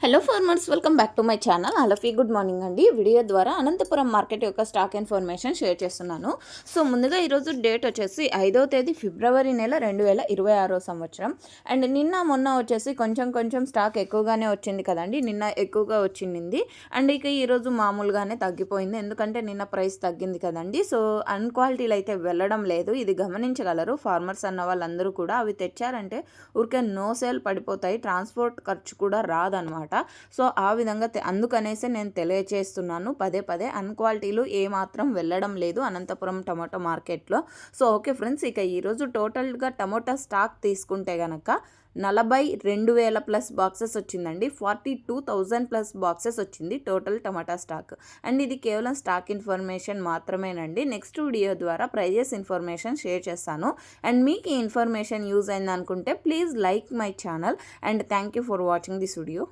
Hello farmers, welcome back to my channel. అలఫీ good morning అండి. Video ద్వారా Anantapur market యొక్క స్టాక్ ఇన్ఫర్మేషన్ షేర్ చేస్తున్నాను. సో ముందుగా ఈరోజు డేట్ వచ్చేసి 5వ తేదీ ఫిబ్రవరి నెల 2026 సంవత్సరం. అండ్ నిన్న మొన్న వచ్చేసి కొంచెం స్టాక్ ఎక్కువగానే వచ్చింది కదండి. నిన్న ఎక్కువగా వచ్చింది అండ్ ఇక ఈరోజు మామూలుగానే తగ్గిపోయింది, ఎందుకంటే నిన్న ప్రైస్ తగ్గింది కదండి. సో అన్క్వాలిటీలు అయితే వెళ్ళడం లేదు, ఇది గమనించగలరు ఫార్మర్స్ అన్న వాళ్ళందరూ కూడా. అవి తెచ్చారంటే ఊరికే నో సేల్ పడిపోతాయి, ట్రాన్స్పోర్ట్ ఖర్చు కూడా రాదనమాట. సో ఆ విధంగా అందుకనేసి నేను తెలియజేస్తున్నాను పదే అన్క్వాలిటీలు ఏమాత్రం వెళ్ళడం లేదు అనంతపురం టమాటో మార్కెట్లో. సో ఓకే ఫ్రెండ్స్, ఇక ఈరోజు టోటల్గా టమోటా స్టాక్ తీసుకుంటే కనుక 42,000 ప్లస్ బాక్సెస్ వచ్చిందండి. 42,000 ప్లస్ బాక్సెస్ వచ్చింది టోటల్ టమాటా స్టాక్. అండ్ ఇది కేవలం స్టాక్ ఇన్ఫర్మేషన్ మాత్రమేనండి. నెక్స్ట్ వీడియో ద్వారా ప్రైజెస్ ఇన్ఫర్మేషన్ షేర్ చేస్తాను. అండ్ మీకు ఈ ఇన్ఫర్మేషన్ యూజ్ అయింది అనుకుంటే please like my channel and thank you for watching this video.